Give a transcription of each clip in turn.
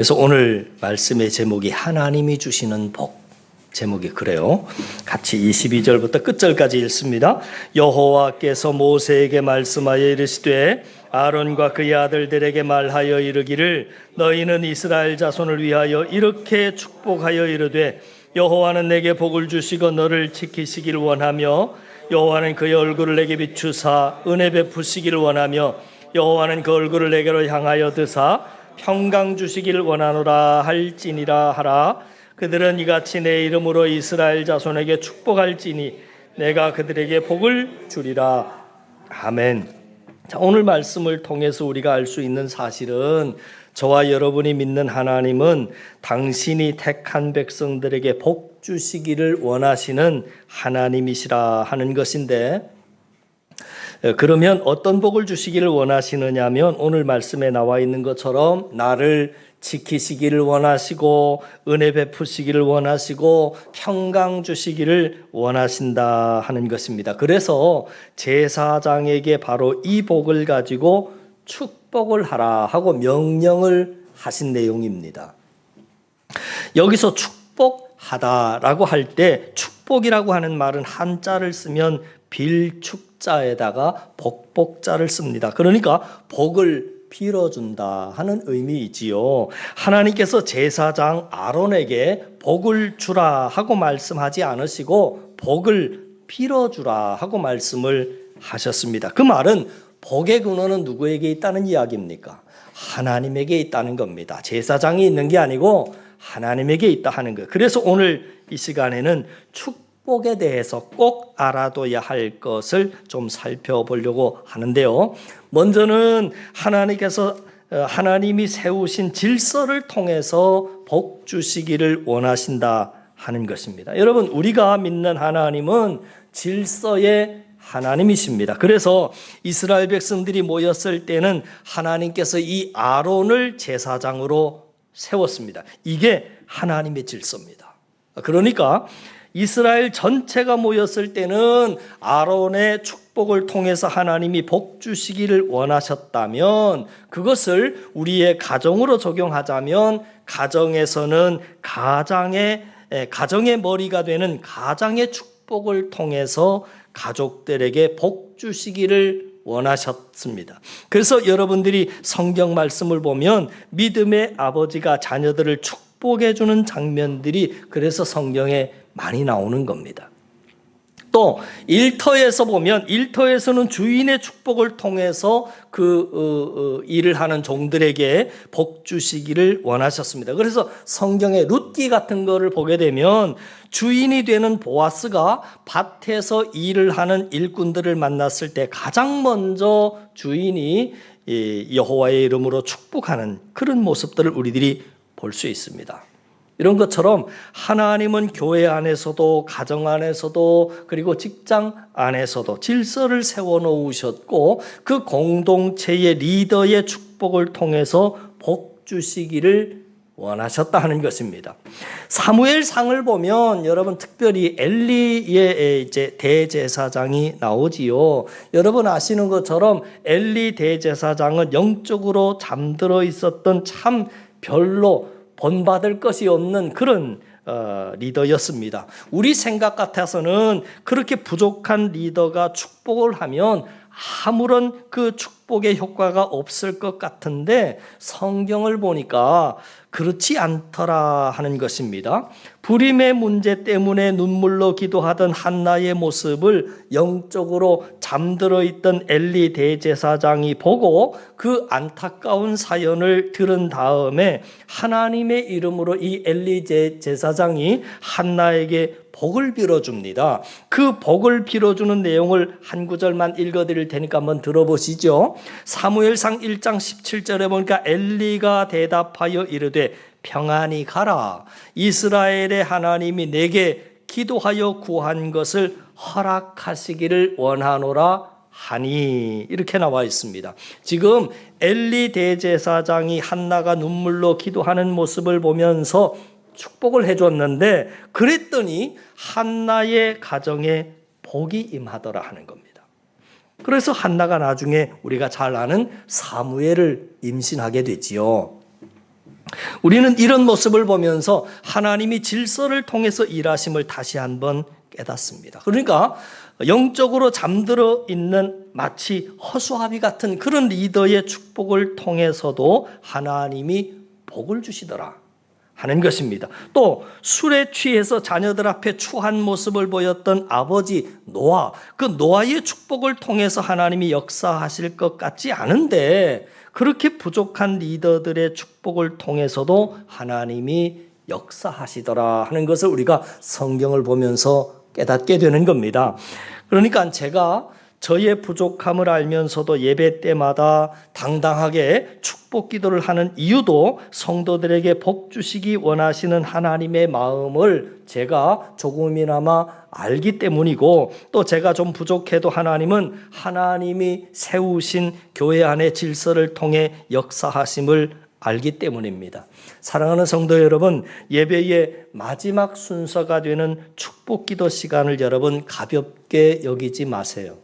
그래서 오늘 말씀의 제목이 하나님이 주시는 복. 제목이 그래요. 같이 22절부터 끝절까지 읽습니다. 여호와께서 모세에게 말씀하여 이르시되 아론과 그의 아들들에게 말하여 이르기를 너희는 이스라엘 자손을 위하여 이렇게 축복하여 이르되 여호와는 내게 복을 주시고 너를 지키시기를 원하며 여호와는 그의 얼굴을 내게 비추사 은혜 베푸시기를 원하며 여호와는 그 얼굴을 내게로 향하여 드사 평강 주시기를 원하노라 할지니라 하라. 그들은 이같이 내 이름으로 이스라엘 자손에게 축복할지니 내가 그들에게 복을 주리라. 아멘. 자, 오늘 말씀을 통해서 우리가 알 수 있는 사실은 저와 여러분이 믿는 하나님은 당신이 택한 백성들에게 복 주시기를 원하시는 하나님이시라 하는 것인데, 그러면 어떤 복을 주시기를 원하시느냐면 오늘 말씀에 나와 있는 것처럼 나를 지키시기를 원하시고 은혜 베푸시기를 원하시고 평강 주시기를 원하신다 하는 것입니다. 그래서 제사장에게 바로 이 복을 가지고 축복을 하라 하고 명령을 하신 내용입니다. 여기서 축복하다라고 할 때 축복이라고 하는 말은 한자를 쓰면 빌축자에다가 복복자를 씁니다. 그러니까 복을 빌어준다 하는 의미이지요. 하나님께서 제사장 아론에게 복을 주라 하고 말씀하지 않으시고 복을 빌어주라 하고 말씀을 하셨습니다. 그 말은 복의 근원은 누구에게 있다는 이야기입니까? 하나님에게 있다는 겁니다. 제사장이 있는 게 아니고 하나님에게 있다 하는 거예요. 그래서 오늘 이 시간에는 축복에 대해서 꼭 알아둬야 할 것을 좀 살펴보려고 하는데요. 먼저는 하나님이 세우신 질서를 통해서 복 주시기를 원하신다 하는 것입니다. 여러분, 우리가 믿는 하나님은 질서의 하나님이십니다. 그래서 이스라엘 백성들이 모였을 때는 하나님께서 이 아론을 제사장으로 세웠습니다. 이게 하나님의 질서입니다. 그러니까 이스라엘 전체가 모였을 때는 아론의 축복을 통해서 하나님이 복 주시기를 원하셨다면 그것을 우리의 가정으로 적용하자면 가정에서는 가정의 머리가 되는 가장의 축복을 통해서 가족들에게 복 주시기를 원하셨습니다. 그래서 여러분들이 성경 말씀을 보면 믿음의 아버지가 자녀들을 축복해 주는 장면들이 그래서 성경에 많이 나오는 겁니다. 또 일터에서 보면 일터에서는 주인의 축복을 통해서 일을 하는 종들에게 복 주시기를 원하셨습니다. 그래서 성경의 룻기 같은 거를 보게 되면 주인이 되는 보아스가 밭에서 일을 하는 일꾼들을 만났을 때 가장 먼저 주인이 여호와의 이름으로 축복하는 그런 모습들을 우리들이 볼 수 있습니다. 이런 것처럼 하나님은 교회 안에서도 가정 안에서도 그리고 직장 안에서도 질서를 세워놓으셨고 그 공동체의 리더의 축복을 통해서 복 주시기를 원하셨다 하는 것입니다. 사무엘상을 보면 여러분 특별히 엘리의 이제 대제사장이 나오지요. 여러분 아시는 것처럼 엘리 대제사장은 영적으로 잠들어 있었던 참 별로 본받을 것이 없는 그런 리더였습니다. 우리 생각 같아서는 그렇게 부족한 리더가 축복을 하면 아무런 그 축복의 효과가 없을 것 같은데 성경을 보니까 그렇지 않더라 하는 것입니다. 불임의 문제 때문에 눈물로 기도하던 한나의 모습을 영적으로 잠들어 있던 엘리 대제사장이 보고 그 안타까운 사연을 들은 다음에 하나님의 이름으로 이 엘리 제사장이 한나에게 복을 빌어줍니다. 그 복을 빌어주는 내용을 한 구절만 읽어드릴 테니까 한번 들어보시죠. 사무엘상 1장 17절에 보니까 엘리가 대답하여 이르되 평안히 가라. 이스라엘의 하나님이 내게 기도하여 구한 것을 허락하시기를 원하노라 하니 이렇게 나와 있습니다. 지금 엘리 대제사장이 한나가 눈물로 기도하는 모습을 보면서 축복을 해줬는데 그랬더니 한나의 가정에 복이 임하더라 하는 겁니다. 그래서 한나가 나중에 우리가 잘 아는 사무엘을 임신하게 되지요. 우리는 이런 모습을 보면서 하나님이 질서를 통해서 일하심을 다시 한번 깨닫습니다. 그러니까 영적으로 잠들어 있는 마치 허수아비 같은 그런 리더의 축복을 통해서도 하나님이 복을 주시더라 하는 것입니다. 또 술에 취해서 자녀들 앞에 추한 모습을 보였던 아버지 노아, 그 노아의 축복을 통해서 하나님이 역사하실 것 같지 않은데 그렇게 부족한 리더들의 축복을 통해서도 하나님이 역사하시더라 하는 것을 우리가 성경을 보면서 깨닫게 되는 겁니다. 그러니까 제가 저의 부족함을 알면서도 예배 때마다 당당하게 축복 기도를 하는 이유도 성도들에게 복 주시기 원하시는 하나님의 마음을 제가 조금이나마 알기 때문이고, 또 제가 좀 부족해도 하나님은 하나님이 세우신 교회 안의 질서를 통해 역사하심을 알기 때문입니다. 사랑하는 성도 여러분, 예배의 마지막 순서가 되는 축복 기도 시간을 여러분 가볍게 여기지 마세요.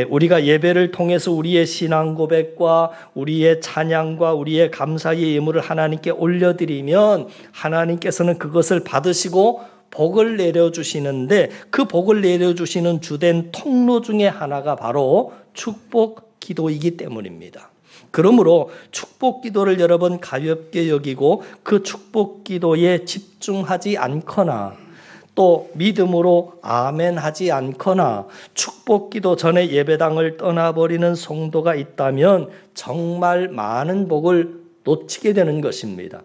우리가 예배를 통해서 우리의 신앙 고백과 우리의 찬양과 우리의 감사의 예물을 하나님께 올려드리면 하나님께서는 그것을 받으시고 복을 내려주시는데, 그 복을 내려주시는 주된 통로 중에 하나가 바로 축복 기도이기 때문입니다. 그러므로 축복 기도를 여러분 가볍게 여기고 그 축복 기도에 집중하지 않거나 또 믿음으로 아멘 하지 않거나 축복 기도 전에 예배당을 떠나버리는 성도가 있다면 정말 많은 복을 놓치게 되는 것입니다.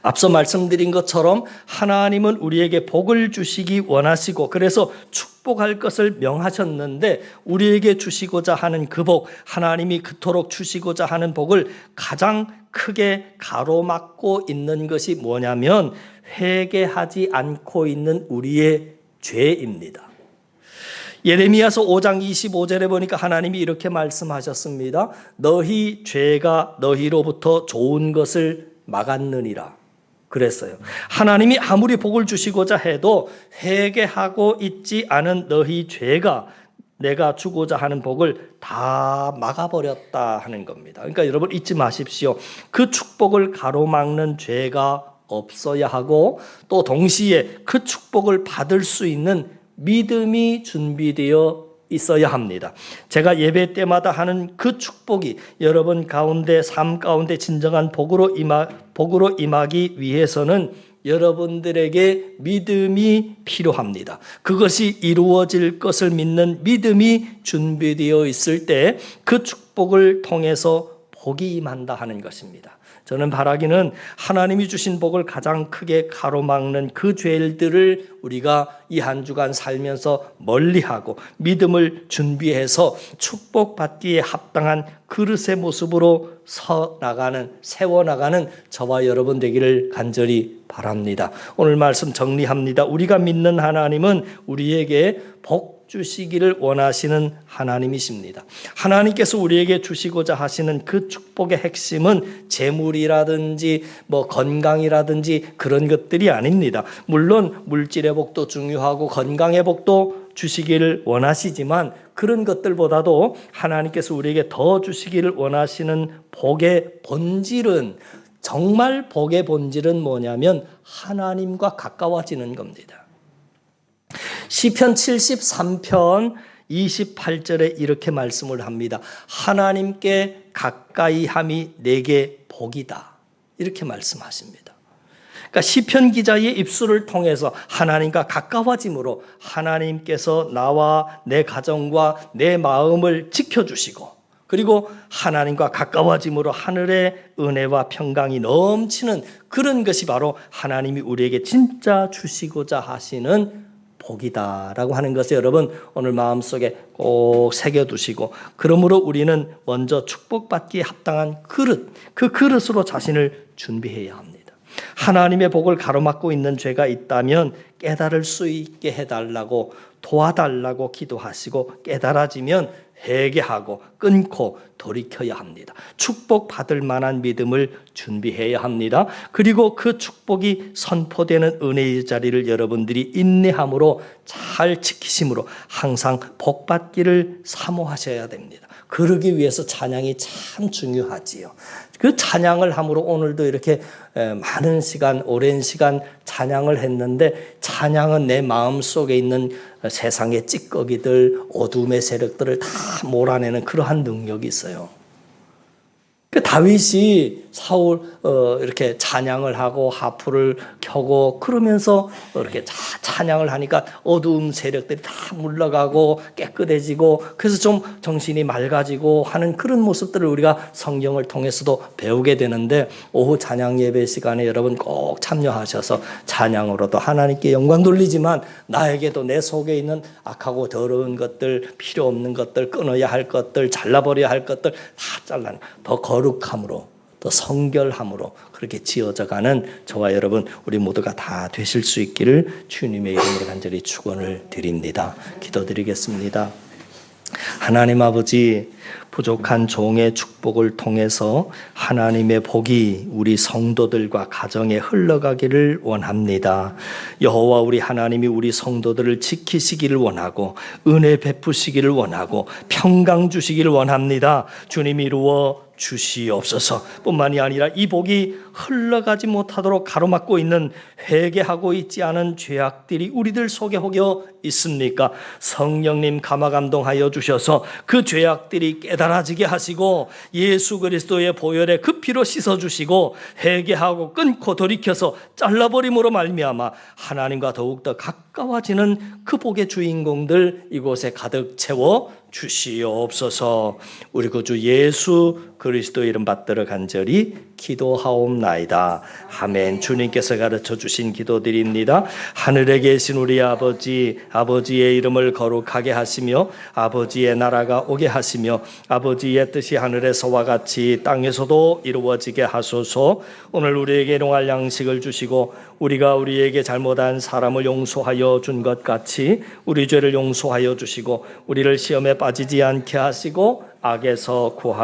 앞서 말씀드린 것처럼 하나님은 우리에게 복을 주시기 원하시고 그래서 축복할 것을 명하셨는데, 우리에게 주시고자 하는 그 복, 하나님이 그토록 주시고자 하는 복을 가장 크게 가로막고 있는 것이 뭐냐면 회개하지 않고 있는 우리의 죄입니다. 예레미야서 5장 25절에 보니까 하나님이 이렇게 말씀하셨습니다. 너희 죄가 너희로부터 좋은 것을 막았느니라 그랬어요. 하나님이 아무리 복을 주시고자 해도 회개하고 있지 않은 너희 죄가 내가 주고자 하는 복을 다 막아버렸다 하는 겁니다. 그러니까 여러분 잊지 마십시오. 그 축복을 가로막는 죄가 없어야 하고 또 동시에 그 축복을 받을 수 있는 믿음이 준비되어 있어야 합니다. 제가 예배 때마다 하는 그 축복이 여러분 가운데, 삶 가운데 진정한 복으로 임하기 위해서는 여러분들에게 믿음이 필요합니다. 그것이 이루어질 것을 믿는 믿음이 준비되어 있을 때 그 축복을 통해서 복이 임한다 하는 것입니다. 저는 바라기는 하나님이 주신 복을 가장 크게 가로막는 그 죄들을 우리가 이 한 주간 살면서 멀리하고 믿음을 준비해서 축복받기에 합당한 그릇의 모습으로 세워나가는 저와 여러분 되기를 간절히 바랍니다. 오늘 말씀 정리합니다. 우리가 믿는 하나님은 우리에게 복 주시기를 원하시는 하나님이십니다. 하나님께서 우리에게 주시고자 하시는 그 축복의 핵심은 재물이라든지 건강이라든지 그런 것들이 아닙니다. 물론 물질의 복도 중요하고 건강의 복도 주시기를 원하시지만 그런 것들보다도 하나님께서 우리에게 더 주시기를 원하시는 복의 본질은, 정말 복의 본질은 뭐냐면 하나님과 가까워지는 겁니다. 시편 73편 28절에 이렇게 말씀을 합니다. 하나님께 가까이 함이 내게 복이다. 이렇게 말씀하십니다. 그러니까 시편 기자의 입술을 통해서 하나님과 가까워짐으로 하나님께서 나와 내 가정과 내 마음을 지켜주시고, 그리고 하나님과 가까워짐으로 하늘의 은혜와 평강이 넘치는 그런 것이 바로 하나님이 우리에게 진짜 주시고자 하시는 복이다라고 하는 것을 여러분 오늘 마음속에 꼭 새겨두시고, 그러므로 우리는 먼저 축복받기에 합당한 그릇, 그 그릇으로 자신을 준비해야 합니다. 하나님의 복을 가로막고 있는 죄가 있다면 깨달을 수 있게 해달라고, 도와달라고 기도하시고, 깨달아지면 회개하고 끊고 돌이켜야 합니다. 축복받을 만한 믿음을 준비해야 합니다. 그리고 그 축복이 선포되는 은혜의 자리를 여러분들이 인내함으로 잘 지키심으로 항상 복받기를 사모하셔야 됩니다. 그러기 위해서 찬양이 참 중요하지요. 그 찬양을 함으로 오늘도 이렇게 많은 시간, 오랜 시간 찬양을 했는데, 찬양은 내 마음속에 있는 세상의 찌꺼기들, 어둠의 세력들을 다 몰아내는 그러한 능력이 있어요. 그 다윗이 사울 이렇게 찬양을 하고 하프를 켜고 그러면서 이렇게 찬양을 하니까 어두운 세력들이 다 물러가고 깨끗해지고, 그래서 좀 정신이 맑아지고 하는 그런 모습들을 우리가 성경을 통해서도 배우게 되는데, 오후 찬양 예배 시간에 여러분 꼭 참여하셔서 찬양으로도 하나님께 영광 돌리지만 나에게도 내 속에 있는 악하고 더러운 것들, 필요 없는 것들, 끊어야 할 것들, 잘라버려야 할 것들 다 잘라내, 더 거룩함으로, 더 성결함으로 그렇게 지어져가는 저와 여러분 우리 모두가 다 되실 수 있기를 주님의 이름으로 간절히 축원을 드립니다. 기도드리겠습니다. 하나님 아버지, 부족한 종의 축복을 통해서 하나님의 복이 우리 성도들과 가정에 흘러가기를 원합니다. 여호와 우리 하나님이 우리 성도들을 지키시기를 원하고 은혜 베푸시기를 원하고 평강 주시기를 원합니다. 주님 이루어 주시옵소서. 뿐만이 아니라 이 복이 흘러가지 못하도록 가로막고 있는, 회개하고 있지 않은 죄악들이 우리들 속에 혹여 있습니까? 성령님 감화감동하여 주셔서 그 죄악들이 깨달아지게 하시고 예수 그리스도의 보혈에 그 피로 씻어주시고 회개하고 끊고 돌이켜서 잘라버림으로 말미암아 하나님과 더욱더 가까워지는 그 복의 주인공들 이곳에 가득 채워 주시옵소서. 우리 구주 예수 그리스도 이름 받들어 간절히 기도하옵나이다. 아멘. 주님께서 가르쳐 주신 기도드립니다. 하늘에 계신 우리 아버지, 아버지의 이름을 거룩하게 하시며 아버지의 나라가 오게 하시며 아버지의 뜻이 하늘에서와 같이 땅에서도 이루어지게 하소서. 오늘 우리에게 일용할 양식을 주시고 우리가 우리에게 잘못한 사람을 용서하여 준 것 같이 우리 죄를 용서하여 주시고 우리를 시험에 빠지지 않게 하시고 악에서 구하소서.